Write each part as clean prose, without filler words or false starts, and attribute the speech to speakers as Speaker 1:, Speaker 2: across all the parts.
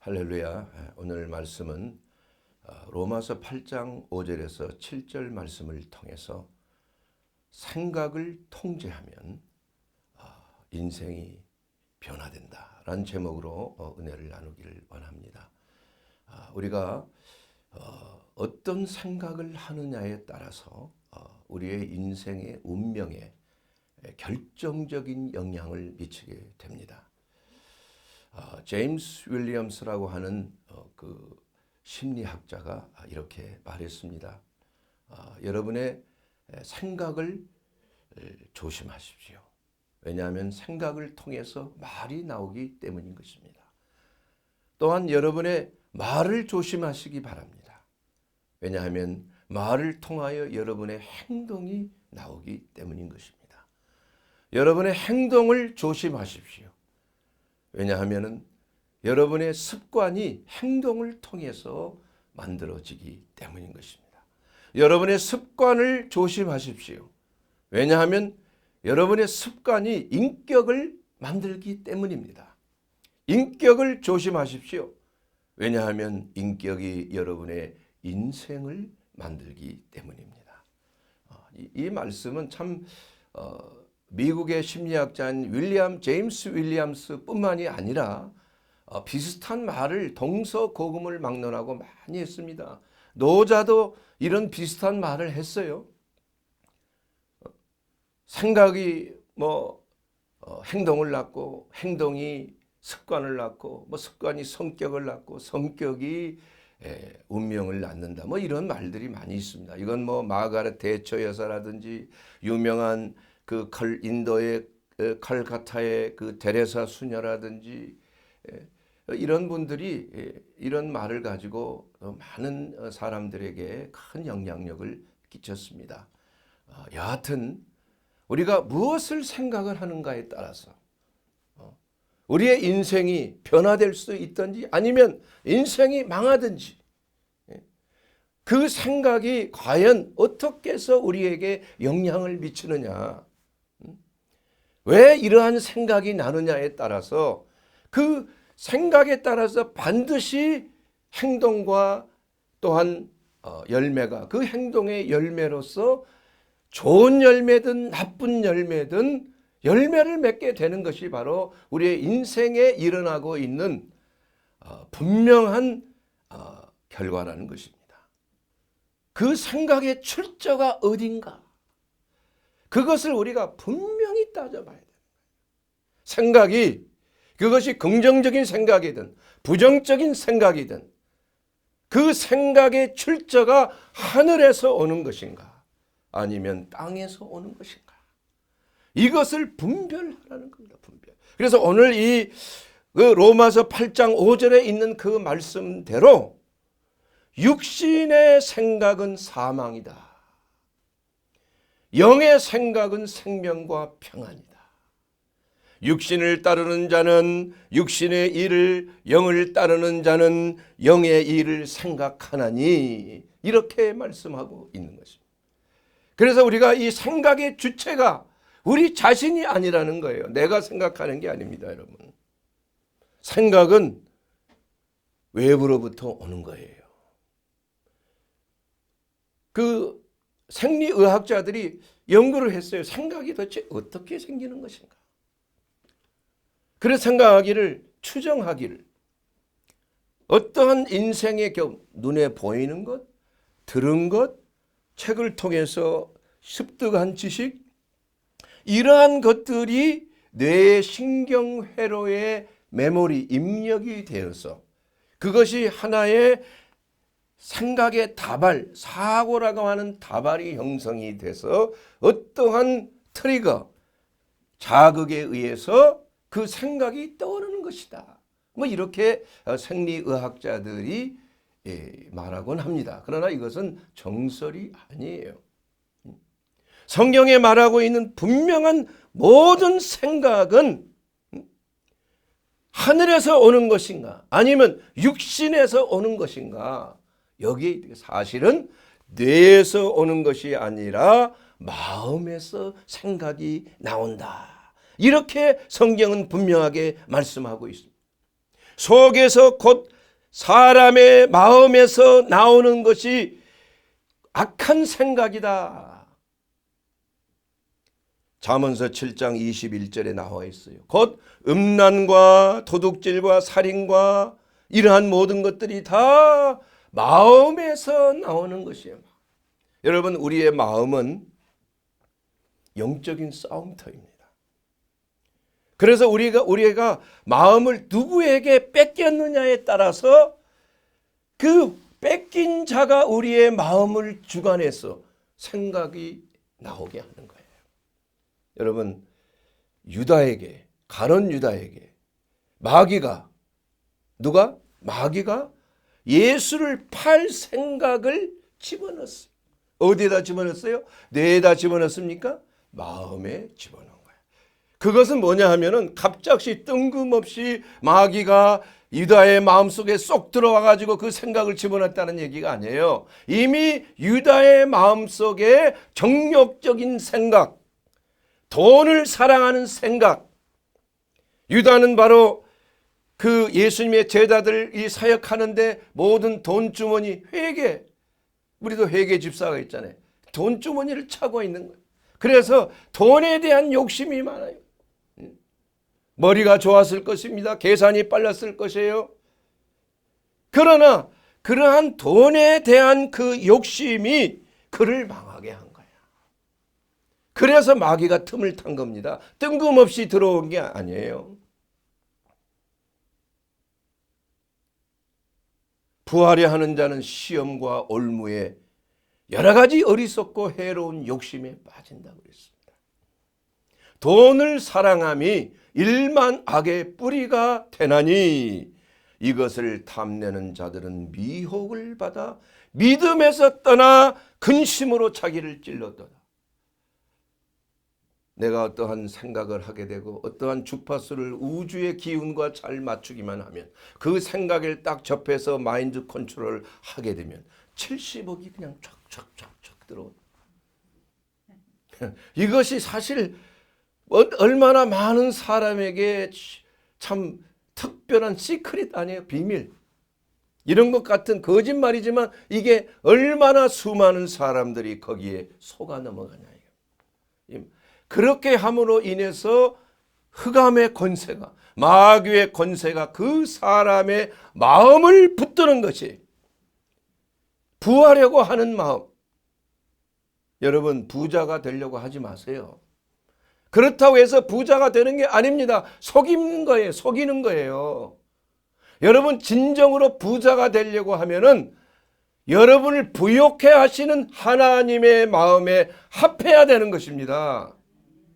Speaker 1: 할렐루야. 오늘 말씀은 로마서 8장 5절에서 7절 말씀을 통해서 생각을 통제하면 인생이 변화된다라는 제목으로 은혜를 나누기를 원합니다. 우리가 어떤 생각을 하느냐에 따라서 우리의 인생의 운명에 결정적인 영향을 미치게 됩니다. 제임스 윌리엄스라고 하는 그 심리학자가 이렇게 말했습니다. 여러분의 생각을 조심하십시오. 왜냐하면 생각을 통해서 말이 나오기 때문인 것입니다. 또한 여러분의 말을 조심하시기 바랍니다. 왜냐하면 말을 통하여 여러분의 행동이 나오기 때문인 것입니다. 여러분의 행동을 조심하십시오. 왜냐하면 여러분의 습관이 행동을 통해서 만들어지기 때문인 것입니다. 여러분의 습관을 조심하십시오. 왜냐하면 여러분의 습관이 인격을 만들기 때문입니다. 인격을 조심하십시오. 왜냐하면 인격이 여러분의 인생을 만들기 때문입니다. 이 말씀은 참 미국의 심리학자인 제임스 윌리엄스 뿐만이 아니라 비슷한 말을 동서고금을 막론하고 많이 했습니다. 노자도 이런 비슷한 말을 했어요. 생각이 행동을 낳고, 행동이 습관을 낳고, 습관이 성격을 낳고, 성격이 운명을 낳는다. 이런 말들이 많이 있습니다. 이건 마가렛 대처 여사라든지 유명한 인도의 칼카타의 그 데레사 수녀라든지 이런 분들이 이런 말을 가지고 많은 사람들에게 큰 영향력을 끼쳤습니다. 여하튼 우리가 무엇을 생각을 하는가에 따라서 우리의 인생이 변화될 수 있든지 아니면 인생이 망하든지 그 생각이 과연 어떻게 해서 우리에게 영향을 미치느냐, 왜 이러한 생각이 나느냐에 따라서 그 생각에 따라서 반드시 행동과 또한 열매가 그 행동의 열매로서 좋은 열매든 나쁜 열매든 열매를 맺게 되는 것이 바로 우리의 인생에 일어나고 있는 분명한 결과라는 것입니다. 그 생각의 출처가 어딘가? 그것을 우리가 분명히 따져봐야 돼요. 생각이 그것이 긍정적인 생각이든 부정적인 생각이든 그 생각의 출처가 하늘에서 오는 것인가 아니면 땅에서 오는 것인가? 이것을 분별하라는 겁니다. 분별. 그래서 오늘 이 로마서 8장 5절에 있는 그 말씀대로 육신의 생각은 사망이다. 영의 생각은 생명과 평안이다. 육신을 따르는 자는 육신의 일을, 영을 따르는 자는 영의 일을 생각하나니 이렇게 말씀하고 있는 것입니다. 그래서 우리가 이 생각의 주체가 우리 자신이 아니라는 거예요. 내가 생각하는 게 아닙니다, 여러분. 생각은 외부로부터 오는 거예요. 그 생리의학자들이 연구를 했어요. 생각이 도대체 어떻게 생기는 것인가? 그래서 생각하기를, 추정하기를 어떠한 인생의 눈에 보이는 것, 들은 것, 책을 통해서 습득한 지식, 이러한 것들이 뇌의 신경회로의 메모리, 입력이 되어서 그것이 하나의 생각의 다발, 사고라고 하는 다발이 형성이 돼서 어떠한 트리거, 자극에 의해서 그 생각이 떠오르는 것이다. 이렇게 생리의학자들이 말하곤 합니다. 그러나 이것은 정설이 아니에요. 성경에 말하고 있는 분명한 모든 생각은 하늘에서 오는 것인가 아니면 육신에서 오는 것인가, 여기 사실은 뇌에서 오는 것이 아니라 마음에서 생각이 나온다. 이렇게 성경은 분명하게 말씀하고 있습니다. 속에서 곧 사람의 마음에서 나오는 것이 악한 생각이다. 잠언서 7장 21절에 나와 있어요. 곧 음란과 도둑질과 살인과 이러한 모든 것들이 다 마음에서 나오는 것이에요. 여러분, 우리의 마음은 영적인 싸움터입니다. 그래서 우리가 마음을 누구에게 뺏겼느냐에 따라서 그 뺏긴 자가 우리의 마음을 주관해서 생각이 나오게 하는 거예요. 여러분, 가론 유다에게 마귀가 예수를 팔 생각을 집어넣었어요. 어디에다 집어넣었어요? 뇌에다 집어넣습니까? 마음에 집어넣은 거예요. 그것은 뭐냐 하면은 갑자기 뜬금없이 마귀가 유다의 마음속에 쏙 들어와 가지고 그 생각을 집어넣었다는 얘기가 아니에요. 이미 유다의 마음속에 정욕적인 생각, 돈을 사랑하는 생각, 유다는 바로 그 예수님의 제자들이 사역하는데 모든 돈주머니 회계, 우리도 회계 집사가 있잖아요. 돈주머니를 차고 있는 거예요. 그래서 돈에 대한 욕심이 많아요. 머리가 좋았을 것입니다. 계산이 빨랐을 것이에요. 그러나 그러한 돈에 대한 그 욕심이 그를 망하게 한 거야. 그래서 마귀가 틈을 탄 겁니다. 뜬금없이 들어온 게 아니에요. 부하려 하는 자는 시험과 올무에 여러 가지 어리석고 해로운 욕심에 빠진다고 그랬습니다. 돈을 사랑함이 일만 악의 뿌리가 되나니 이것을 탐내는 자들은 미혹을 받아 믿음에서 떠나 근심으로 자기를 찔렀도다. 내가 어떠한 생각을 하게 되고 어떠한 주파수를 우주의 기운과 잘 맞추기만 하면 그 생각을 딱 접해서 마인드 컨트롤을 하게 되면 70억이 그냥 쫙쫙쫙쫙 들어온다. 이것이 사실 얼마나 많은 사람에게 참 특별한 시크릿 아니에요? 비밀. 이런 것 같은 거짓말이지만 이게 얼마나 수많은 사람들이 거기에 속아 넘어가냐. 그렇게 함으로 인해서 흑암의 권세가, 마귀의 권세가 그 사람의 마음을 붙드는 것이 부하려고 하는 마음. 여러분, 부자가 되려고 하지 마세요. 그렇다고 해서 부자가 되는 게 아닙니다. 속이는 거예요. 여러분, 진정으로 부자가 되려고 하면은 여러분을 부욕해 하시는 하나님의 마음에 합해야 되는 것입니다.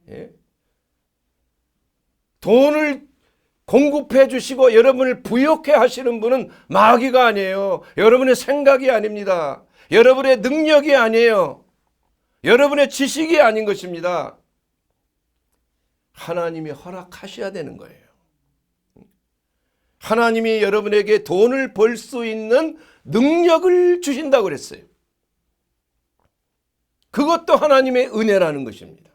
Speaker 1: 예? 돈을 공급해 주시고 여러분을 부욕해 하시는 분은 마귀가 아니에요. 여러분의 생각이 아닙니다. 여러분의 능력이 아니에요. 여러분의 지식이 아닌 것입니다. 하나님이 허락하셔야 되는 거예요. 하나님이 여러분에게 돈을 벌 수 있는 능력을 주신다고 그랬어요. 그것도 하나님의 은혜라는 것입니다.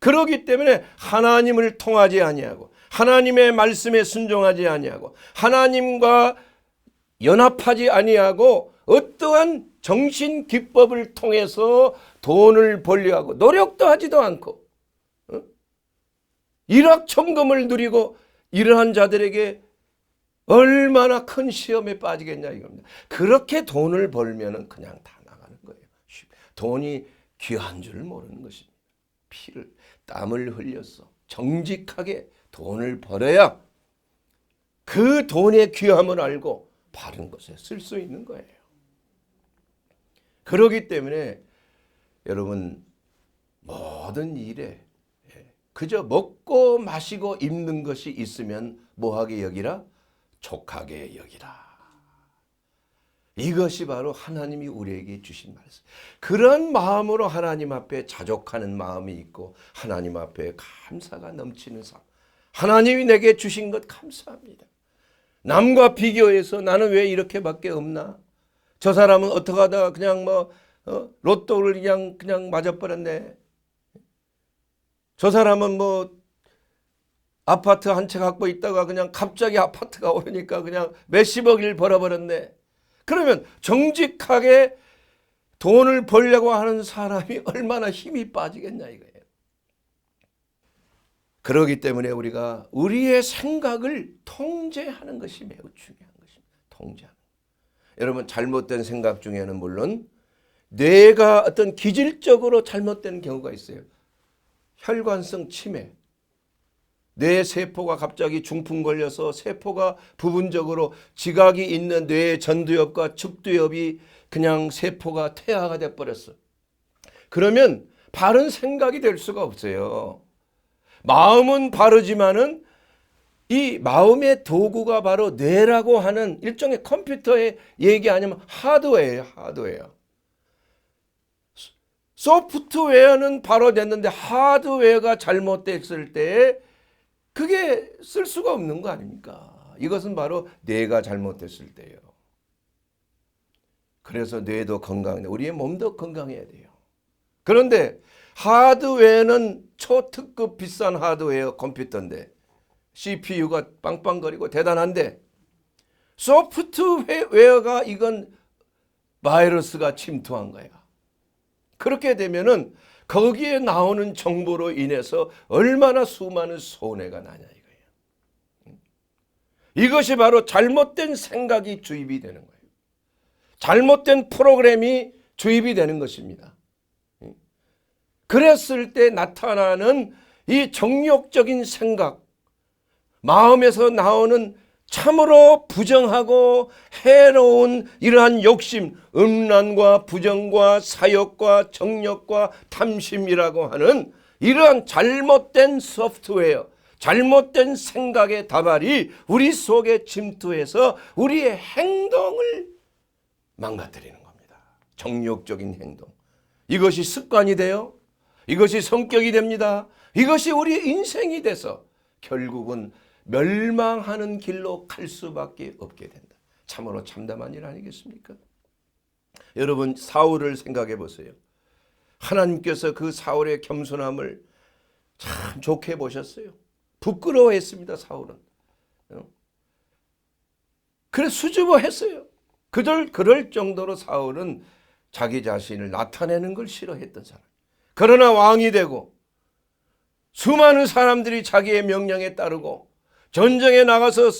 Speaker 1: 그렇기 때문에 하나님을 통하지 아니하고 하나님의 말씀에 순종하지 아니하고 하나님과 연합하지 아니하고 어떠한 정신 기법을 통해서 돈을 벌려 하고 노력도 하지도 않고 일확천금을 누리고 이러한 자들에게 얼마나 큰 시험에 빠지겠냐 이겁니다. 그렇게 돈을 벌면은 그냥 다 나가는 거예요. 돈이 귀한 줄 모르는 것입니다. 피를 땀을 흘려서 정직하게 돈을 벌어야 그 돈의 귀함을 알고 바른 것에 쓸 수 있는 거예요. 그렇기 때문에 여러분 모든 일에 그저 먹고 마시고 입는 것이 있으면 뭐하게 여기라? 족하게 여기라. 이것이 바로 하나님이 우리에게 주신 말씀. 그런 마음으로 하나님 앞에 자족하는 마음이 있고 하나님 앞에 감사가 넘치는 삶. 하나님이 내게 주신 것 감사합니다. 남과 비교해서 나는 왜 이렇게밖에 없나? 저 사람은 어떻게 하다가 그냥 로또를 그냥 맞아버렸네. 저 사람은 아파트 한 채 갖고 있다가 그냥 갑자기 아파트가 오르니까 그냥 몇십억을 벌어버렸네. 그러면 정직하게 돈을 벌려고 하는 사람이 얼마나 힘이 빠지겠냐 이거예요. 그렇기 때문에 우리가 우리의 생각을 통제하는 것이 매우 중요한 것입니다. 통제하는. 여러분, 잘못된 생각 중에는 물론 뇌가 어떤 기질적으로 잘못된 경우가 있어요. 혈관성 치매. 뇌 세포가 갑자기 중풍 걸려서 세포가 부분적으로 지각이 있는 뇌의 전두엽과 측두엽이 그냥 세포가 퇴화가 돼버렸어. 그러면 바른 생각이 될 수가 없어요. 마음은 바르지만은 이 마음의 도구가 바로 뇌라고 하는 일종의 컴퓨터의 얘기 아니면 하드웨어예요. 하드웨어. 소프트웨어는 바로 됐는데 하드웨어가 잘못됐을 때 그게 쓸 수가 없는 거 아닙니까? 이것은 바로 뇌가 잘못됐을 때예요. 그래서 뇌도 건강해, 우리의 몸도 건강해야 돼요. 그런데 하드웨어는 초특급 비싼 하드웨어 컴퓨터인데 CPU가 빵빵거리고 대단한데 소프트웨어가 이건 바이러스가 침투한 거야. 그렇게 되면은 거기에 나오는 정보로 인해서 얼마나 수많은 손해가 나냐 이거예요. 이것이 바로 잘못된 생각이 주입이 되는 거예요. 잘못된 프로그램이 주입이 되는 것입니다. 그랬을 때 나타나는 이 정욕적인 생각, 마음에서 나오는 참으로 부정하고 해로운 이러한 욕심, 음란과 부정과 사욕과 정욕과 탐심이라고 하는 이러한 잘못된 소프트웨어, 잘못된 생각의 다발이 우리 속에 침투해서 우리의 행동을 망가뜨리는 겁니다. 정욕적인 행동. 이것이 습관이 돼요. 이것이 성격이 됩니다. 이것이 우리의 인생이 돼서 결국은 멸망하는 길로 갈 수밖에 없게 된다. 참으로 참담한 일 아니겠습니까? 여러분, 사울을 생각해 보세요. 하나님께서 그 사울의 겸손함을 참 좋게 보셨어요. 부끄러워했습니다. 사울은. 그래서 수줍어했어요. 그럴 정도로 사울은 자기 자신을 나타내는 걸 싫어했던 사람. 그러나 왕이 되고 수많은 사람들이 자기의 명령에 따르고 전쟁에 나가서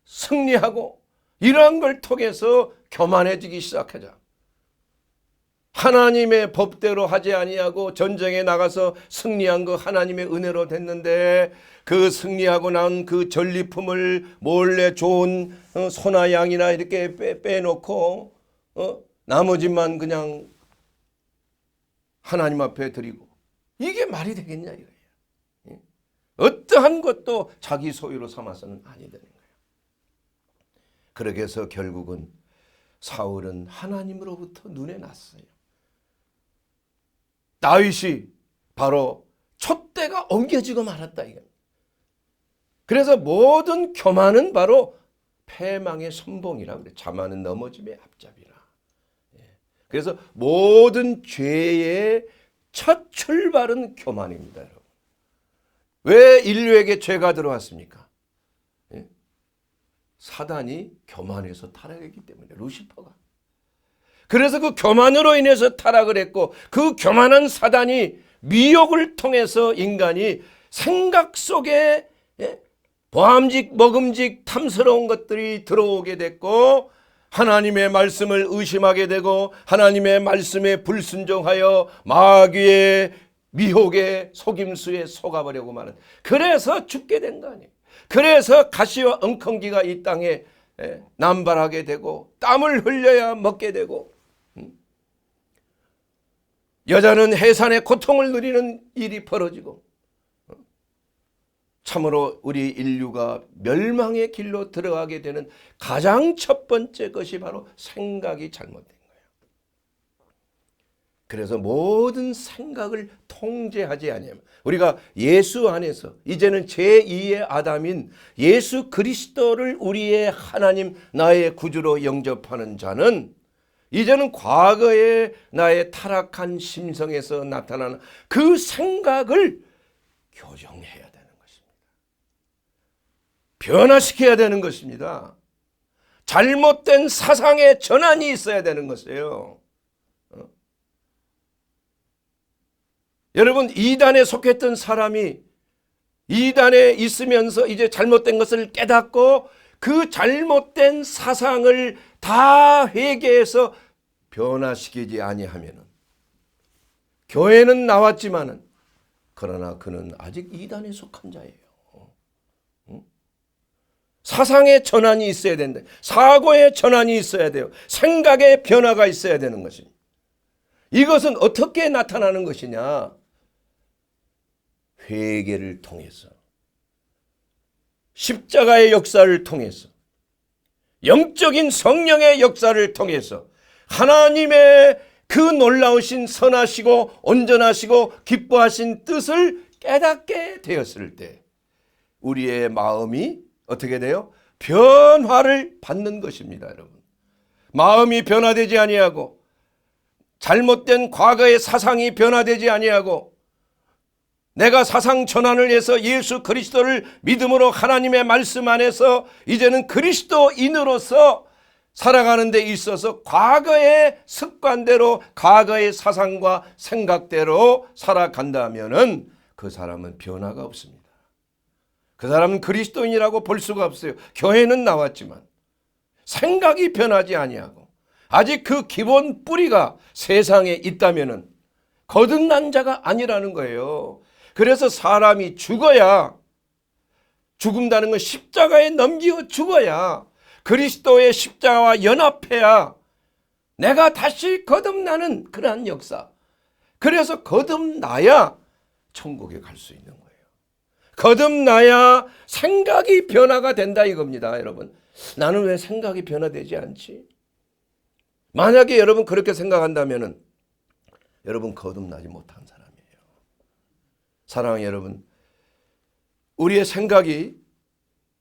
Speaker 1: 승리하고 이러한 걸 통해서 교만해지기 시작하자. 하나님의 법대로 하지 아니하고 전쟁에 나가서 승리한 거 하나님의 은혜로 됐는데 그 승리하고 난 그 전리품을 몰래 좋은 소나 양이나 이렇게 빼놓고 나머지만 그냥 하나님 앞에 드리고 이게 말이 되겠냐 이거예요. 어떠한 것도 자기 소유로 삼아서는 아니 되는 거예요. 그렇게 해서 결국은 사울은 하나님으로부터 눈에 났어요. 다윗이 바로 촛대가 옮겨지고 말았다 이거. 그래서 모든 교만은 바로 패망의 선봉이라 그래. 자만은 넘어짐의 앞잡이라. 그래서 모든 죄의 첫 출발은 교만입니다, 여러분. 왜 인류에게 죄가 들어왔습니까? 사단이 교만해서 타락했기 때문에, 루시퍼가. 그래서 그 교만으로 인해서 타락을 했고 그 교만한 사단이 미혹을 통해서 인간이 생각 속에 보암직, 먹음직, 탐스러운 것들이 들어오게 됐고 하나님의 말씀을 의심하게 되고 하나님의 말씀에 불순종하여 마귀의 미혹의 속임수에 속아버리고 마는, 그래서 죽게 된 거 아니에요. 그래서 가시와 엉겅기가 이 땅에 남발하게 되고 땀을 흘려야 먹게 되고 여자는 해산의 고통을 누리는 일이 벌어지고 참으로 우리 인류가 멸망의 길로 들어가게 되는 가장 첫 번째 것이 바로 생각이 잘못된 거예요. 그래서 모든 생각을 통제하지 아니하면 우리가 예수 안에서 이제는 제2의 아담인 예수 그리스도를 우리의 하나님 나의 구주로 영접하는 자는 이제는 과거의 나의 타락한 심성에서 나타나는 그 생각을 교정해야 됩니다. 변화시켜야 되는 것입니다. 잘못된 사상의 전환이 있어야 되는 것이에요. 여러분, 이단에 속했던 사람이 이단에 있으면서 이제 잘못된 것을 깨닫고 그 잘못된 사상을 다 회개해서 변화시키지 아니하면은, 교회는 나왔지만은 그러나 그는 아직 이단에 속한 자예요. 사상의 전환이 있어야 된다. 사고의 전환이 있어야 돼요. 생각의 변화가 있어야 되는 것입니다. 이것은 어떻게 나타나는 것이냐? 회개를 통해서, 십자가의 역사를 통해서, 영적인 성령의 역사를 통해서 하나님의 그 놀라우신 선하시고 온전하시고 기뻐하신 뜻을 깨닫게 되었을 때 우리의 마음이 어떻게 돼요? 변화를 받는 것입니다, 여러분. 마음이 변화되지 아니하고 잘못된 과거의 사상이 변화되지 아니하고 내가 사상 전환을 해서 예수 그리스도를 믿음으로 하나님의 말씀 안에서 이제는 그리스도인으로서 살아가는 데 있어서 과거의 습관대로 과거의 사상과 생각대로 살아간다면은 그 사람은 변화가 없습니다. 그 사람은 그리스도인이라고 볼 수가 없어요. 교회는 나왔지만 생각이 변하지 아니하고 아직 그 기본 뿌리가 세상에 있다면은 거듭난 자가 아니라는 거예요. 그래서 사람이 죽어야, 죽음다는 건 십자가에 넘기어 죽어야, 그리스도의 십자가와 연합해야 내가 다시 거듭나는 그러한 역사. 그래서 거듭나야 천국에 갈 수 있는 거예요. 거듭나야 생각이 변화가 된다 이겁니다, 여러분. 나는 왜 생각이 변화되지 않지? 만약에 여러분 그렇게 생각한다면은 여러분 거듭나지 못한 사람이에요. 사랑하는 여러분, 우리의 생각이,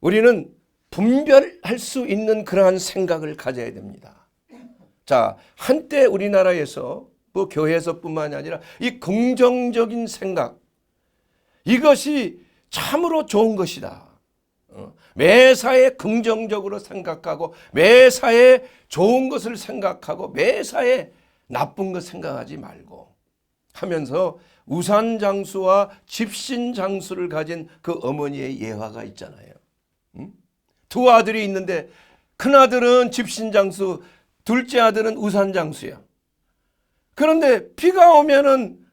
Speaker 1: 우리는 분별할 수 있는 그러한 생각을 가져야 됩니다. 자, 한때 우리나라에서 뭐 교회에서뿐만이 아니라 이 긍정적인 생각, 이것이 참으로 좋은 것이다. 매사에 긍정적으로 생각하고 매사에 좋은 것을 생각하고 매사에 나쁜 것 생각하지 말고 하면서 우산장수와 집신장수를 가진 그 어머니의 예화가 있잖아요. 두 아들이 있는데 큰아들은 집신장수, 둘째 아들은 우산장수야. 그런데 비가 오면은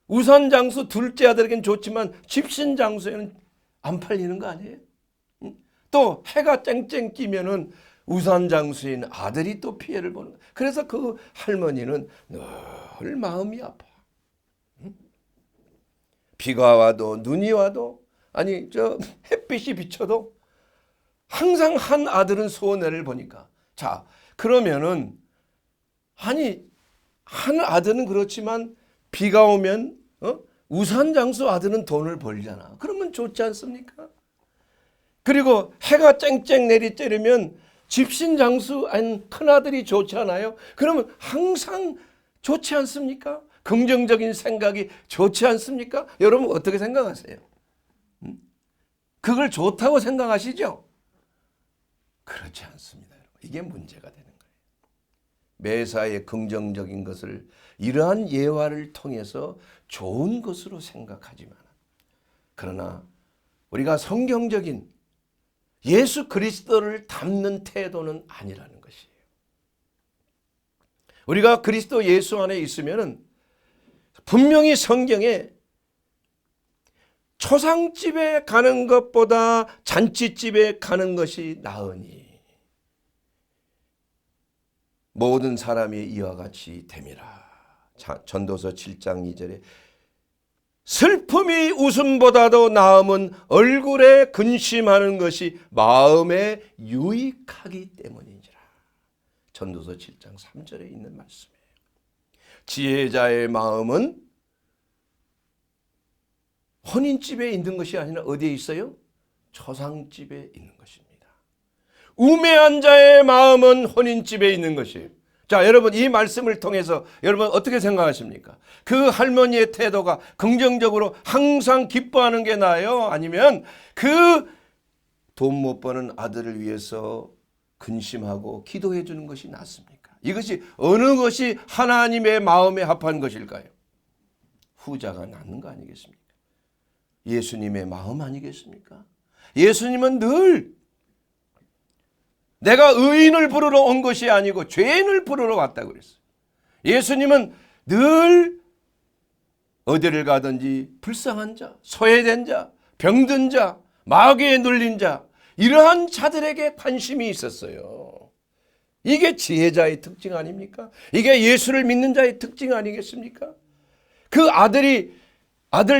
Speaker 1: 우산장수 둘째 아들에겐 좋지만 집신장수에는 안 팔리는 거 아니에요? 또 해가 쨍쨍 끼면은 우산장수인 아들이 또 피해를 보는 거예요. 그래서 그 할머니는 늘 마음이 아파. 비가 와도 눈이 와도 아니 저 햇빛이 비쳐도 항상 한 아들은 손해를 보니까, 자 그러면은 아니 한 아들은 그렇지만 비가 오면 우산장수 아들은 돈을 벌잖아. 그러면 좋지 않습니까? 그리고 해가 쨍쨍 내리쬐르면 집신장수 한 큰아들이 좋지 않아요? 그러면 항상 좋지 않습니까? 긍정적인 생각이 좋지 않습니까? 여러분 어떻게 생각하세요? 그걸 좋다고 생각하시죠? 그렇지 않습니다. 이게 문제가 되는 거예요. 매사에 긍정적인 것을 이러한 예화를 통해서 좋은 것으로 생각하지만, 그러나 우리가 성경적인 예수 그리스도를 닮는 태도는 아니라는 것이에요. 우리가 그리스도 예수 안에 있으면은 분명히 성경에 초상집에 가는 것보다 잔치집에 가는 것이 나으니 모든 사람이 이와 같이 됨이라. 전도서 7장 2절에 슬픔이 웃음보다도 나음은 얼굴에 근심하는 것이 마음에 유익하기 때문인지라. 전도서 7장 3절에 있는 말씀이에요. 지혜자의 마음은 혼인집에 있는 것이 아니라 어디에 있어요? 초상집에 있는 것입니다. 우매한 자의 마음은 혼인집에 있는 것이에요. 자, 여러분 이 말씀을 통해서 여러분 어떻게 생각하십니까? 그 할머니의 태도가 긍정적으로 항상 기뻐하는 게 나아요? 아니면 그 돈 못 버는 아들을 위해서 근심하고 기도해 주는 것이 낫습니까? 이것이 어느 것이 하나님의 마음에 합한 것일까요? 후자가 낫는 거 아니겠습니까? 예수님의 마음 아니겠습니까? 예수님은 늘 내가 의인을 부르러 온 것이 아니고 죄인을 부르러 왔다고 그랬어요. 예수님은 늘 어디를 가든지 불쌍한 자, 소외된 자, 병든 자, 마귀에 눌린 자, 이러한 자들에게 관심이 있었어요. 이게 지혜자의 특징 아닙니까? 이게 예수를 믿는 자의 특징 아니겠습니까? 그 아들,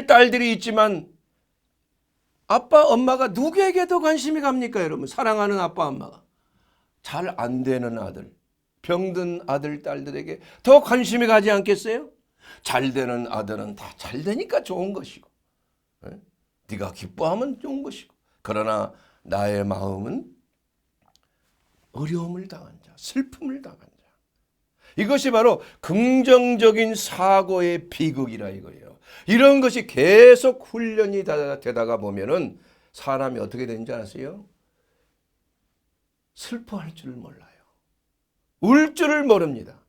Speaker 1: 딸들이 있지만 아빠, 엄마가 누구에게 더 관심이 갑니까, 여러분? 사랑하는 아빠, 엄마가. 잘 안 되는 아들, 병든 아들, 딸들에게 더 관심이 가지 않겠어요? 잘 되는 아들은 다 잘 되니까 좋은 것이고, 네가 기뻐하면 좋은 것이고, 그러나 나의 마음은 어려움을 당한 자, 슬픔을 당한 자. 이것이 바로 긍정적인 사고의 비극이라 이거예요. 이런 것이 계속 훈련이 되다가 보면은 사람이 어떻게 되는지 아세요? 슬퍼할 줄을 몰라요. 울 줄을 모릅니다.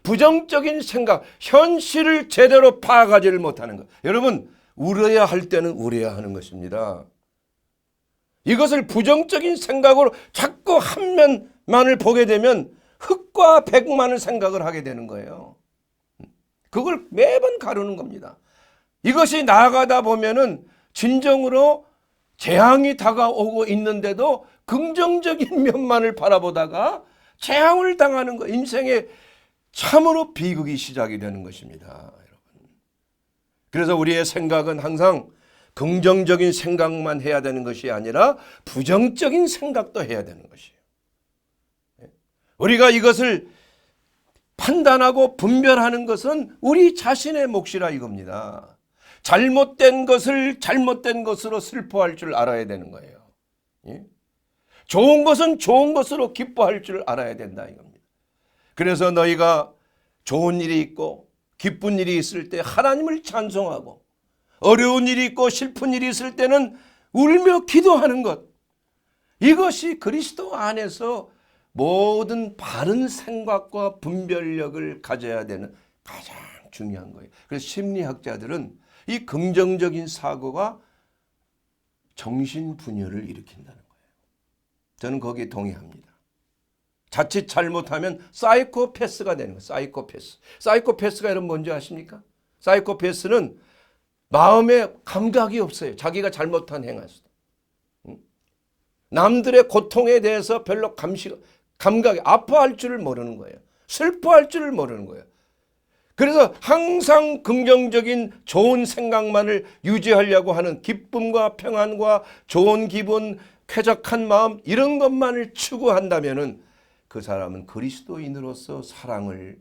Speaker 1: 부정적인 생각, 현실을 제대로 파악하지를 못하는 것. 여러분, 울어야 할 때는 울어야 하는 것입니다. 이것을 부정적인 생각으로 자꾸 한 면만을 보게 되면 흑과 백만을 생각을 하게 되는 거예요. 그걸 매번 가르는 겁니다. 이것이 나아가다 보면은 진정으로 재앙이 다가오고 있는데도 긍정적인 면만을 바라보다가 재앙을 당하는 거, 인생의 참으로 비극이 시작이 되는 것입니다, 여러분. 그래서 우리의 생각은 항상 긍정적인 생각만 해야 되는 것이 아니라 부정적인 생각도 해야 되는 것이에요. 우리가 이것을 판단하고 분별하는 것은 우리 자신의 몫이라 이겁니다. 잘못된 것을 잘못된 것으로 슬퍼할 줄 알아야 되는 거예요. 좋은 것은 좋은 것으로 기뻐할 줄 알아야 된다 이겁니다. 그래서 너희가 좋은 일이 있고 기쁜 일이 있을 때 하나님을 찬송하고, 어려운 일이 있고 슬픈 일이 있을 때는 울며 기도하는 것, 이것이 그리스도 안에서 모든 바른 생각과 분별력을 가져야 되는 가장 중요한 거예요. 그래서 심리학자들은 이 긍정적인 사고가 정신분열을 일으킨다는 거예요. 저는 거기에 동의합니다. 자칫 잘못하면 사이코패스가 되는 거예요. 사이코패스. 사이코패스가 여러분 뭔지 아십니까? 사이코패스는 마음에 감각이 없어요. 자기가 잘못한 행위에서도. 남들의 고통에 대해서 별로 감각이, 아파할 줄을 모르는 거예요. 슬퍼할 줄을 모르는 거예요. 그래서 항상 긍정적인 좋은 생각만을 유지하려고 하는 기쁨과 평안과 좋은 기분, 쾌적한 마음, 이런 것만을 추구한다면은 그 사람은 그리스도인으로서 사랑을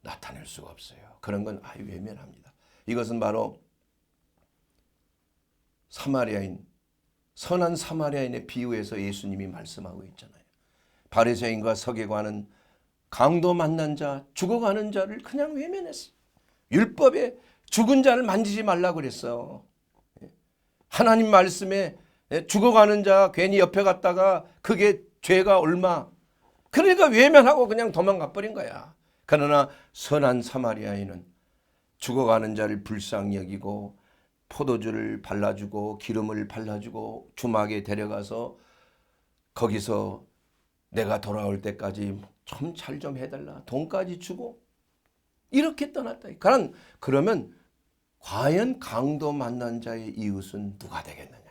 Speaker 1: 나타낼 수가 없어요. 그런 건 아주 외면합니다. 이것은 바로 선한 사마리아인의 비유에서 예수님이 말씀하고 있잖아요. 바리새인과 서기관은 강도 만난 자, 죽어가는 자를 그냥 외면했어요. 율법에 죽은 자를 만지지 말라고 그랬어. 하나님 말씀에 죽어가는 자 괜히 옆에 갔다가 그게 죄가 얼마, 그러니까 외면하고 그냥 도망가 버린 거야. 그러나 선한 사마리아인은 죽어가는 자를 불쌍히 여기고 포도주를 발라주고 기름을 발라주고 주막에 데려가서 거기서 내가 돌아올 때까지 좀 잘 좀 해달라, 돈까지 주고 이렇게 떠났다. 그러면 과연 강도 만난 자의 이웃은 누가 되겠느냐.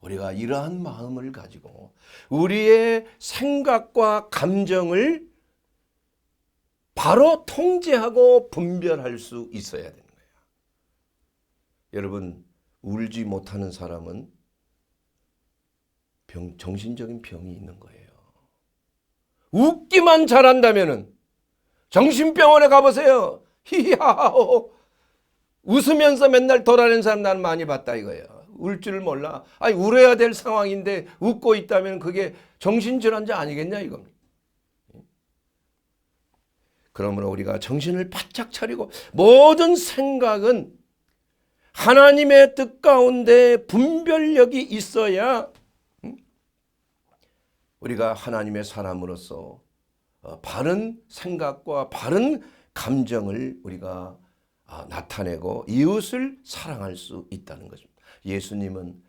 Speaker 1: 우리가 이러한 마음을 가지고 우리의 생각과 감정을 바로 통제하고 분별할 수 있어야 되는 거예요. 여러분, 울지 못하는 사람은 정신적인 병이 있는 거예요. 웃기만 잘한다면은 정신병원에 가보세요. 히히하하호 웃으면서 맨날 돌아다니는 사람 나는 많이 봤다 이거예요. 울 줄 몰라. 아니, 울어야 될 상황인데 웃고 있다면 그게 정신질환자 아니겠냐 이겁니다. 그러므로 우리가 정신을 바짝 차리고 모든 생각은 하나님의 뜻 가운데 분별력이 있어야 우리가 하나님의 사람으로서 바른 생각과 바른 감정을 우리가 나타내고 이웃을 사랑할 수 있다는 것입니다. 예수님은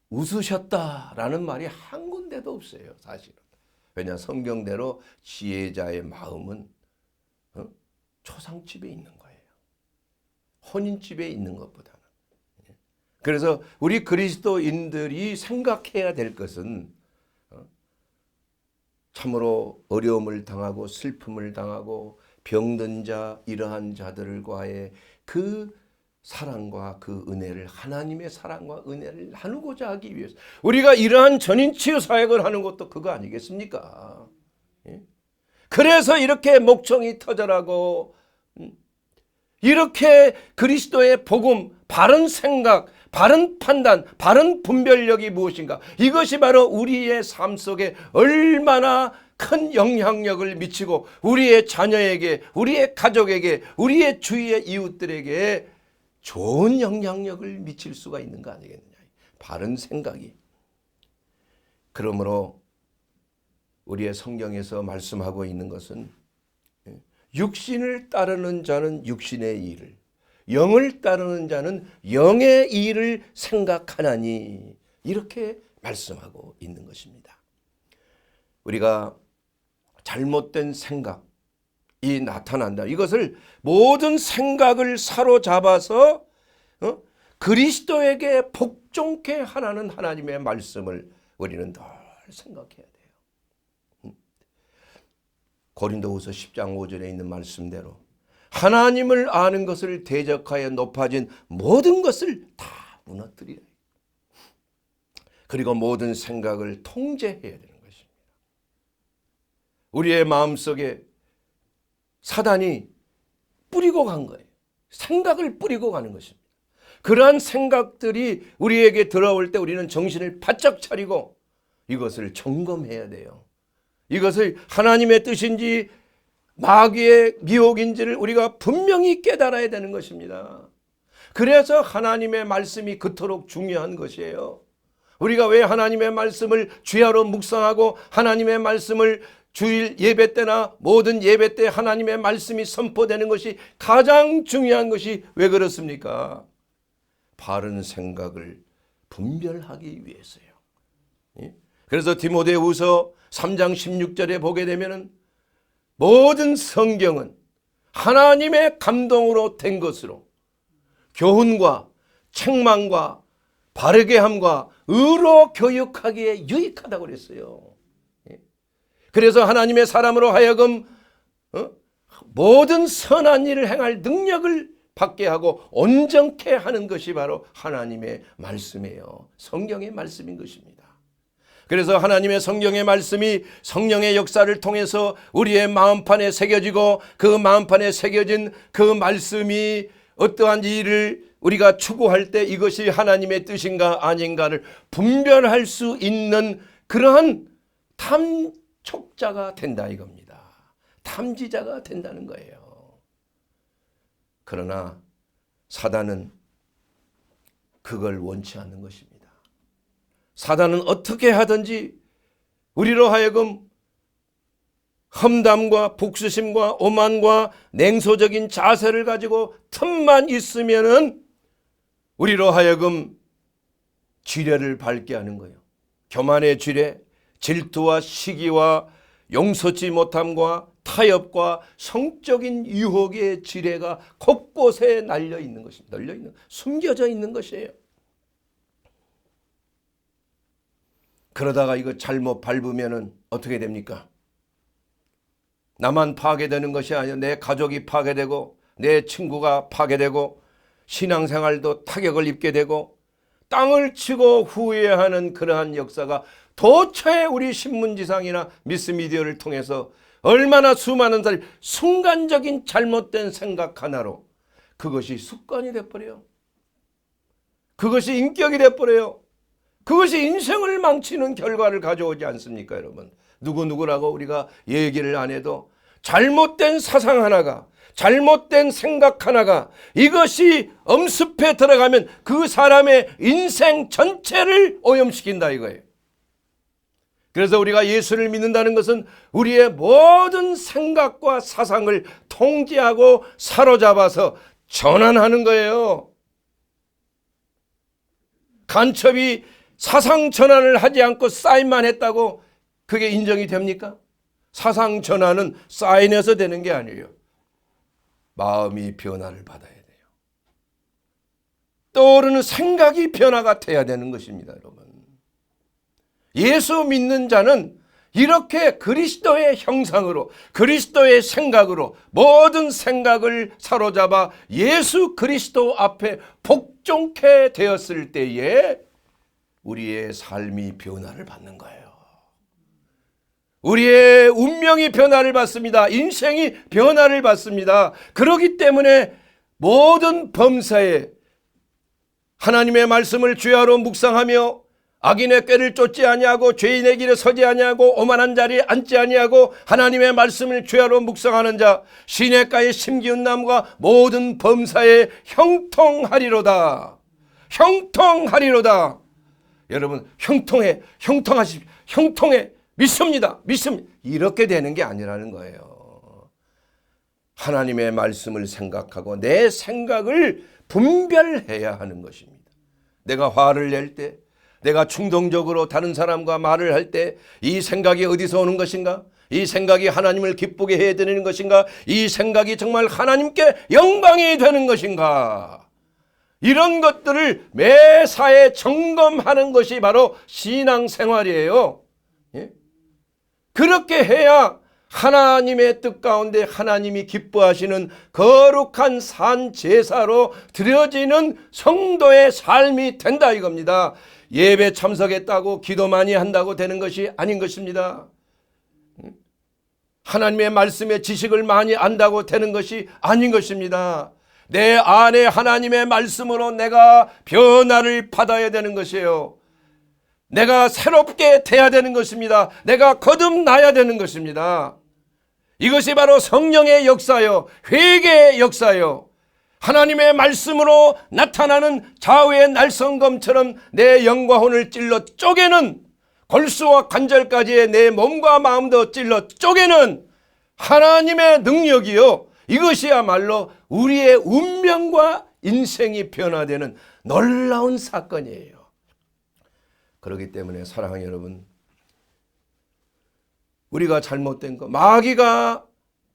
Speaker 1: 웃으셨다라는 말이 한 군데도 없어요, 사실은. 왜냐, 성경대로 지혜자의 마음은 초상집에 있는 거예요. 혼인집에 있는 것보다는. 그래서 우리 그리스도인들이 생각해야 될 것은 참으로 어려움을 당하고 슬픔을 당하고 병든 자, 이러한 자들과의 그 사랑과 그 은혜를, 하나님의 사랑과 은혜를 나누고자 하기 위해서 우리가 이러한 전인치유 사역을 하는 것도 그거 아니겠습니까? 그래서 이렇게 목청이 터져라고 이렇게 그리스도의 복음, 바른 생각, 바른 판단, 바른 분별력이 무엇인가, 이것이 바로 우리의 삶 속에 얼마나 큰 영향력을 미치고 우리의 자녀에게, 우리의 가족에게, 우리의 주위의 이웃들에게 좋은 영향력을 미칠 수가 있는 거 아니겠느냐. 바른 생각이. 그러므로 우리의 성경에서 말씀하고 있는 것은 육신을 따르는 자는 육신의 일을, 영을 따르는 자는 영의 일을 생각하나니, 이렇게 말씀하고 있는 것입니다. 우리가 잘못된 생각이 나타난다. 이것을 모든 생각을 사로잡아서 그리스도에게 복종케 하라는 하나님의 말씀을 우리는 늘 생각해야 돼요. 고린도후서 10장 5절에 있는 말씀대로 하나님을 아는 것을 대적하여 높아진 모든 것을 다 무너뜨리라. 그리고 모든 생각을 통제해야 되는 것입니다. 우리의 마음속에 사단이 뿌리고 간 거예요. 생각을 뿌리고 가는 것입니다. 그러한 생각들이 우리에게 들어올 때 우리는 정신을 바짝 차리고 이것을 점검해야 돼요. 이것을 하나님의 뜻인지 마귀의 미혹인지를 우리가 분명히 깨달아야 되는 것입니다. 그래서 하나님의 말씀이 그토록 중요한 것이에요. 우리가 왜 하나님의 말씀을 주야로 묵상하고 하나님의 말씀을 주일 예배 때나 모든 예배 때 하나님의 말씀이 선포되는 것이 가장 중요한 것이 왜 그렇습니까? 바른 생각을 분별하기 위해서요. 그래서 디모데후서 3장 16절에 보게 되면은 모든 성경은 하나님의 감동으로 된 것으로 교훈과 책망과 바르게 함과 의로 교육하기에 유익하다고 그랬어요. 그래서 하나님의 사람으로 하여금 모든 선한 일을 행할 능력을 받게 하고 온전케 하는 것이 바로 하나님의 말씀이에요. 성경의 말씀인 것입니다. 그래서 하나님의 성경의 말씀이 성령의 역사를 통해서 우리의 마음판에 새겨지고 그 마음판에 새겨진 그 말씀이 어떠한 일을 우리가 추구할 때 이것이 하나님의 뜻인가 아닌가를 분별할 수 있는 그러한 탐촉자가 된다 이겁니다. 탐지자가 된다는 거예요. 그러나 사단은 그걸 원치 않는 것입니다. 사단은 어떻게 하든지 우리로 하여금 험담과 복수심과 오만과 냉소적인 자세를 가지고 틈만 있으면은 우리로 하여금 지뢰를 밟게 하는 거예요. 교만의 지뢰, 질투와 시기와 용서치 못함과 타협과 성적인 유혹의 지뢰가 곳곳에 날려 있는 것입니다. 널려 있는, 숨겨져 있는 것이에요. 그러다가 이거 잘못 밟으면은 어떻게 됩니까? 나만 파괴되는 것이 아니라 내 가족이 파괴되고 내 친구가 파괴되고 신앙생활도 타격을 입게 되고 땅을 치고 후회하는 그러한 역사가 도처에 우리 신문지상이나 미스미디어를 통해서 얼마나 수많은 사람이 순간적인 잘못된 생각 하나로 그것이 습관이 돼버려요. 그것이 인격이 돼버려요. 그것이 인생을 망치는 결과를 가져오지 않습니까, 여러분? 누구누구라고 우리가 얘기를 안 해도 잘못된 사상 하나가, 잘못된 생각 하나가 이것이 엄습해 들어가면 그 사람의 인생 전체를 오염시킨다 이거예요. 그래서 우리가 예수를 믿는다는 것은 우리의 모든 생각과 사상을 통제하고 사로잡아서 전환하는 거예요. 간첩이 사상 전환을 하지 않고 사인만 했다고 그게 인정이 됩니까? 사상 전환은 사인해서 되는 게 아니에요. 마음이 변화를 받아야 돼요. 떠오르는 생각이 변화가 돼야 되는 것입니다, 여러분. 예수 믿는 자는 이렇게 그리스도의 형상으로, 그리스도의 생각으로 모든 생각을 사로잡아 예수 그리스도 앞에 복종케 되었을 때에 우리의 삶이 변화를 받는 거예요. 우리의 운명이 변화를 받습니다. 인생이 변화를 받습니다. 그렇기 때문에 모든 범사에 하나님의 말씀을 주야로 묵상하며 악인의 꾀를 쫓지 아니하고 죄인의 길에 서지 아니하고 오만한 자리에 앉지 아니하고 하나님의 말씀을 주야로 묵상하는 자 시냇가에 심기운 나무가 모든 범사에 형통하리로다. 형통하리로다. 여러분 형통하십시오. 형통해. 믿습니다. 이렇게 되는 게 아니라는 거예요. 하나님의 말씀을 생각하고 내 생각을 분별해야 하는 것입니다. 내가 화를 낼 때, 내가 충동적으로 다른 사람과 말을 할 때 이 생각이 어디서 오는 것인가? 이 생각이 하나님을 기쁘게 해야 되는 것인가? 이 생각이 정말 하나님께 영광이 되는 것인가? 이런 것들을 매사에 점검하는 것이 바로 신앙생활이에요. 예? 그렇게 해야 하나님의 뜻 가운데 하나님이 기뻐하시는 거룩한 산 제사로 드려지는 성도의 삶이 된다 이겁니다. 예배 참석했다고 기도 많이 한다고 되는 것이 아닌 것입니다. 하나님의 말씀의 지식을 많이 안다고 되는 것이 아닌 것입니다. 내 안에 하나님의 말씀으로 내가 변화를 받아야 되는 것이에요. 내가 새롭게 돼야 되는 것입니다. 내가 거듭나야 되는 것입니다. 이것이 바로 성령의 역사요, 회개의 역사요. 하나님의 말씀으로 나타나는 좌우의 날성검처럼 내 영과 혼을 찔러 쪼개는, 골수와 관절까지의 내 몸과 마음도 찔러 쪼개는 하나님의 능력이요, 이것이야말로 우리의 운명과 인생이 변화되는 놀라운 사건이에요. 그렇기 때문에 사랑하는 여러분, 우리가 잘못된 거, 마귀가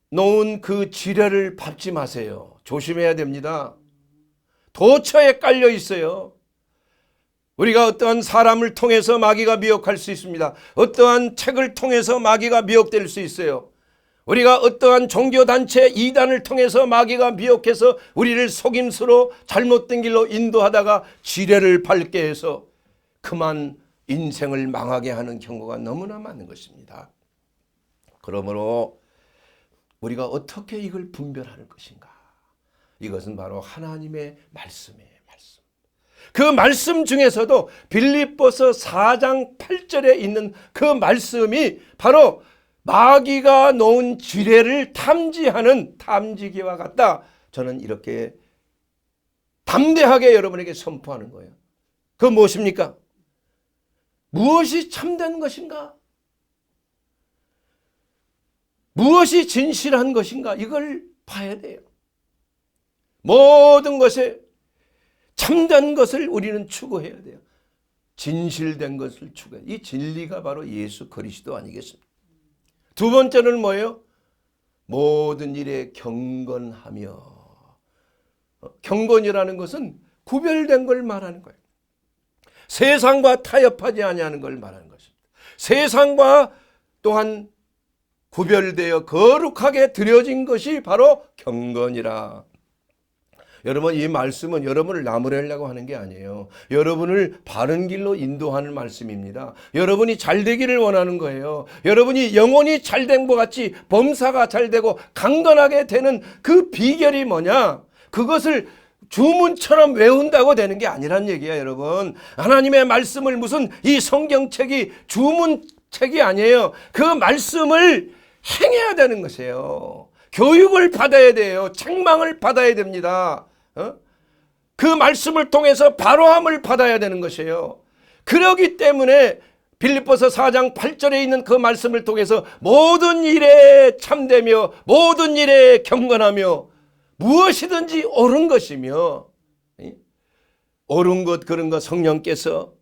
Speaker 1: 놓은 그 지뢰를 밟지 마세요. 조심해야 됩니다. 도처에 깔려 있어요. 우리가 어떠한 사람을 통해서 마귀가 미혹할 수 있습니다. 어떠한 책을 통해서 마귀가 미혹될 수 있어요. 우리가 어떠한 종교단체 이단을 통해서 마귀가 미혹해서 우리를 속임수로 잘못된 길로 인도하다가 지뢰를 밟게 해서 그만 인생을 망하게 하는 경우가 너무나 많은 것입니다. 그러므로 우리가 어떻게 이걸 분별할 것인가? 이것은 바로 하나님의 말씀이에요. 말씀. 그 말씀 중에서도 빌립보서 4장 8절에 있는 그 말씀이 바로 마귀가 놓은 지뢰를 탐지하는 탐지기와 같다. 저는 이렇게 담대하게 여러분에게 선포하는 거예요. 그 무엇입니까? 무엇이 참된 것인가? 무엇이 진실한 것인가? 이걸 봐야 돼요. 모든 것에 참된 것을 우리는 추구해야 돼요. 진실된 것을 추구해야 돼요. 이 진리가 바로 예수 그리스도 아니겠습니까? 두 번째는 뭐예요? 모든 일에 경건하며. 경건이라는 것은 구별된 걸 말하는 거예요. 세상과 타협하지 아니하는 걸 말하는 것입니다. 세상과 또한 구별되어 거룩하게 드려진 것이 바로 경건이라. 여러분, 이 말씀은 여러분을 나무라려고 하는 게 아니에요. 여러분을 바른 길로 인도하는 말씀입니다. 여러분이 잘 되기를 원하는 거예요. 여러분이 영혼이 잘된 것 같이 범사가 잘 되고 강건하게 되는 그 비결이 뭐냐? 그것을 주문처럼 외운다고 되는 게 아니란 얘기야, 여러분. 하나님의 말씀을 무슨 이 성경책이 주문책이 아니에요. 그 말씀을 행해야 되는 것이에요. 교육을 받아야 돼요. 책망을 받아야 됩니다. 그 말씀을 통해서 바로함을 받아야 되는 것이에요. 그러기 때문에 빌립보서 4장 8절에 있는 그 말씀을 통해서 모든 일에 참되며 모든 일에 경건하며 무엇이든지 옳은 것이며, 옳은 것 그런 것 성령께서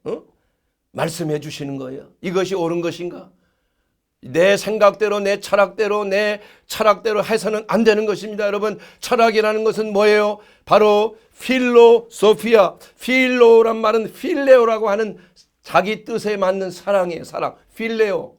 Speaker 1: 말씀해 주시는 거예요. 이것이 옳은 것인가? 내 생각대로 내 철학대로 해서는 안 되는 것입니다. 여러분, 철학이라는 것은 뭐예요? 바로 필로소피아, 필로란 말은 필레오라고 하는 자기 뜻에 맞는 사랑이에요. 사랑, 필레오.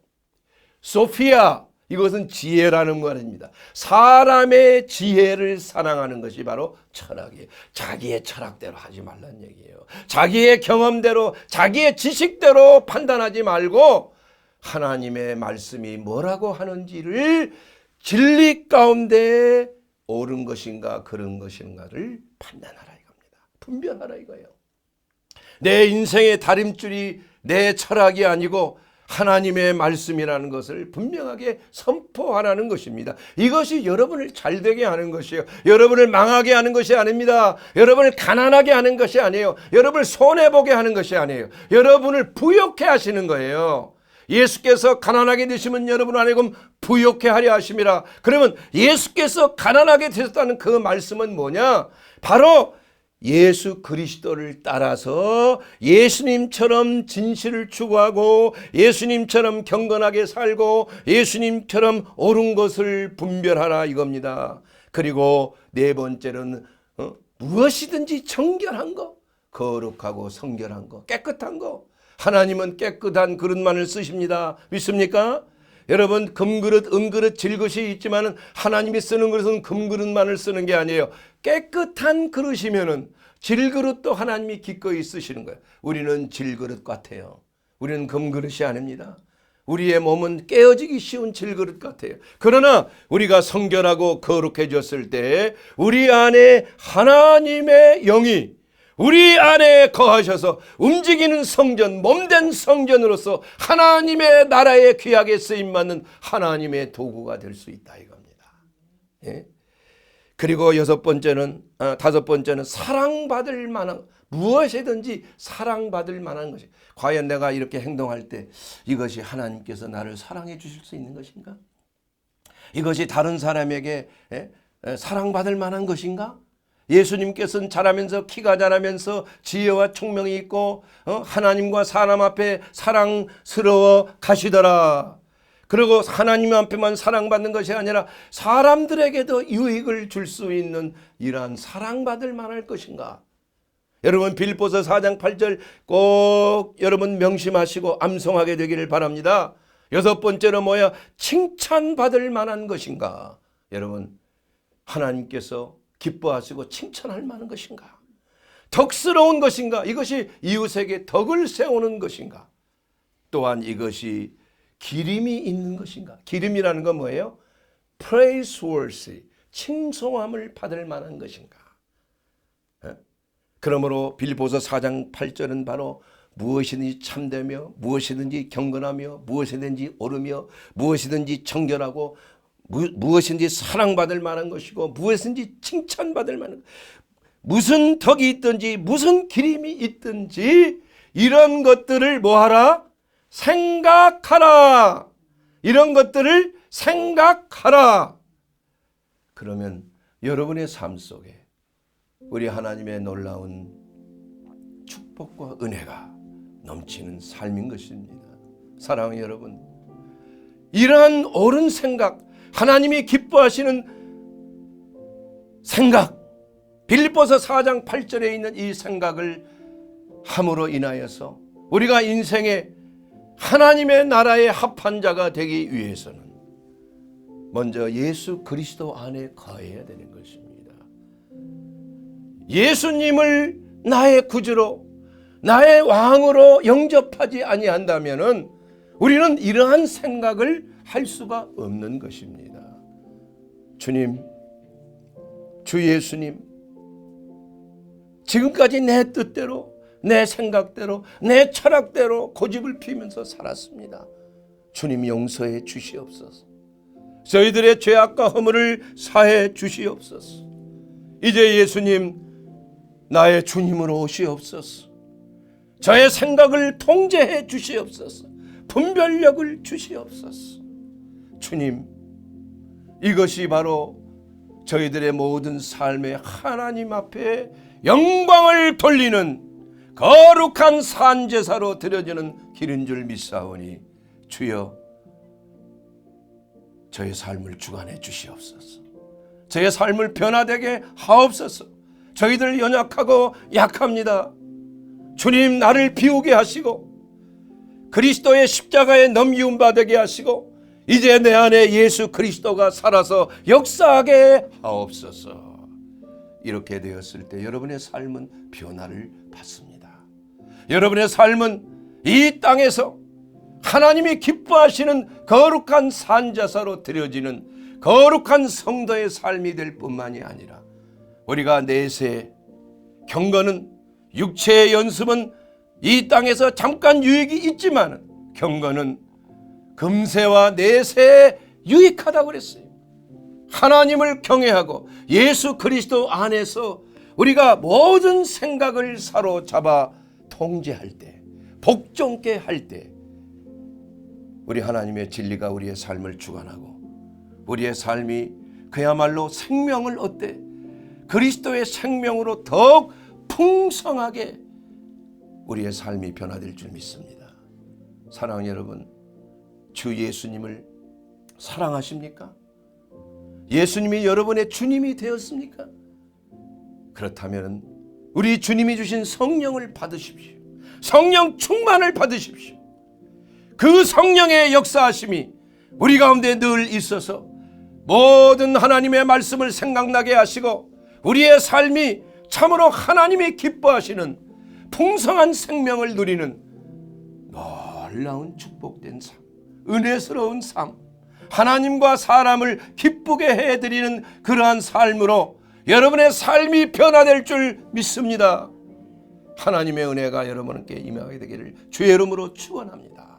Speaker 1: 소피아, 이것은 지혜라는 말입니다. 사람의 지혜를 사랑하는 것이 바로 철학이에요. 자기의 철학대로 하지 말란 얘기예요. 자기의 경험대로, 자기의 지식대로 판단하지 말고 하나님의 말씀이 뭐라고 하는지를 진리 가운데 옳은 것인가 그런 것인가를 판단하라 이겁니다. 분별하라 이거예요. 내 인생의 다림줄이 내 철학이 아니고 하나님의 말씀이라는 것을 분명하게 선포하라는 것입니다. 이것이 여러분을 잘되게 하는 것이에요. 여러분을 망하게 하는 것이 아닙니다. 여러분을 가난하게 하는 것이 아니에요. 여러분을 손해보게 하는 것이 아니에요. 여러분을 부욕해 하시는 거예요. 예수께서 가난하게 되시면 여러분 안에금 부욕해 하려 하심이라. 그러면 예수께서 가난하게 되셨다는 그 말씀은 뭐냐? 바로 예수 그리스도를 따라서 예수님처럼 진실을 추구하고 예수님처럼 경건하게 살고 예수님처럼 옳은 것을 분별하라 이겁니다. 그리고 네 번째는 무엇이든지 정결한 거, 거룩하고 성결한 거, 깨끗한 거. 하나님은 깨끗한 그릇만을 쓰십니다. 믿습니까? 여러분, 금그릇, 은그릇, 질그릇이 있지만 하나님이 쓰는 그릇은 금그릇만을 쓰는 게 아니에요. 깨끗한 그릇이면은 질그릇도 하나님이 기꺼이 쓰시는 거예요. 우리는 질그릇 같아요. 우리는 금그릇이 아닙니다. 우리의 몸은 깨어지기 쉬운 질그릇 같아요. 그러나 우리가 성결하고 거룩해졌을 때 우리 안에 하나님의 영이 우리 안에 거하셔서 움직이는 성전, 몸된 성전으로서 하나님의 나라에 귀하게 쓰임받는 하나님의 도구가 될 수 있다 이겁니다. 예? 그리고 다섯 번째는 사랑받을 만한, 무엇이든지 사랑받을 만한 것이. 과연 내가 이렇게 행동할 때 이것이 하나님께서 나를 사랑해 주실 수 있는 것인가? 이것이 다른 사람에게 사랑받을 만한 것인가? 예수님께서는 자라면서 키가 자라면서 지혜와 총명이 있고 하나님과 사람 앞에 사랑스러워 가시더라. 그리고 하나님 앞에만 사랑받는 것이 아니라 사람들에게도 유익을 줄 수 있는 이러한 사랑받을 만할 것인가? 여러분, 빌립보서 4장 8절 꼭 여러분 명심하시고 암송하게 되기를 바랍니다. 여섯 번째로 뭐야? 칭찬받을 만한 것인가? 여러분, 하나님께서 기뻐하시고 칭찬할 만한 것인가? 덕스러운 것인가? 이것이 이웃에게 덕을 세우는 것인가? 또한 이것이 기림이 있는 것인가? 기림이라는 건 뭐예요? praiseworthy, 칭송함을 받을 만한 것인가? 그러므로 빌립보서 4장 8절은 바로 무엇이든지 참되며 무엇이든지 경건하며 무엇이든지 옳으며 무엇이든지 정결하고 무엇인지 사랑받을 만한 것이고 무엇인지 칭찬받을 만한, 무슨 덕이 있든지 무슨 기림이 있든지 이런 것들을 뭐하라? 생각하라. 이런 것들을 생각하라. 그러면 여러분의 삶 속에 우리 하나님의 놀라운 축복과 은혜가 넘치는 삶인 것입니다. 사랑하는 여러분, 이러한 옳은 생각, 하나님이 기뻐하시는 생각, 빌립보서 4장 8절에 있는 이 생각을 함으로 인하여서 우리가 인생에 하나님의 나라에 합한 자가 되기 위해서는 먼저 예수 그리스도 안에 거해야 되는 것입니다. 예수님을 나의 구주로, 나의 왕으로 영접하지 아니한다면은 우리는 이러한 생각을 할 수가 없는 것입니다. 주님, 주 예수님, 지금까지 내 뜻대로, 내 생각대로, 내 철학대로 고집을 피우면서 살았습니다. 주님 용서해 주시옵소서. 저희들의 죄악과 허물을 사해 주시옵소서. 이제 예수님 나의 주님으로 오시옵소서. 저의 생각을 통제해 주시옵소서. 분별력을 주시옵소서. 주님, 이것이 바로 저희들의 모든 삶에 하나님 앞에 영광을 돌리는 거룩한 산제사로 드려지는 길인 줄 믿사오니 주여 저의 삶을 주관해 주시옵소서. 저의 삶을 변화되게 하옵소서. 저희들 연약하고 약합니다. 주님, 나를 비우게 하시고 그리스도의 십자가에 넘기움 받게 하시고 이제 내 안에 예수 그리스도가 살아서 역사하게 하옵소서. 이렇게 되었을 때 여러분의 삶은 변화를 받습니다. 여러분의 삶은 이 땅에서 하나님이 기뻐하시는 거룩한 산자사로 드려지는 거룩한 성도의 삶이 될 뿐만이 아니라 우리가 내세 경건은 육체의 연습은 이 땅에서 잠깐 유익이 있지만 경건은 금세와 내세에 유익하다고 그랬어요. 하나님을 경외하고 예수 그리스도 안에서 우리가 모든 생각을 사로잡아 통제할 때, 복종케 할 때 우리 하나님의 진리가 우리의 삶을 주관하고 우리의 삶이 그야말로 생명을 얻되 그리스도의 생명으로 더욱 풍성하게 우리의 삶이 변화될 줄 믿습니다. 사랑하는 여러분, 주 예수님을 사랑하십니까? 예수님이 여러분의 주님이 되었습니까? 그렇다면 우리 주님이 주신 성령을 받으십시오. 성령 충만을 받으십시오. 그 성령의 역사하심이 우리 가운데 늘 있어서 모든 하나님의 말씀을 생각나게 하시고 우리의 삶이 참으로 하나님이 기뻐하시는 풍성한 생명을 누리는 놀라운 축복된 삶, 은혜스러운 삶, 하나님과 사람을 기쁘게 해드리는 그러한 삶으로 여러분의 삶이 변화될 줄 믿습니다. 하나님의 은혜가 여러분께 임하게 되기를 주의 이름으로 축원합니다.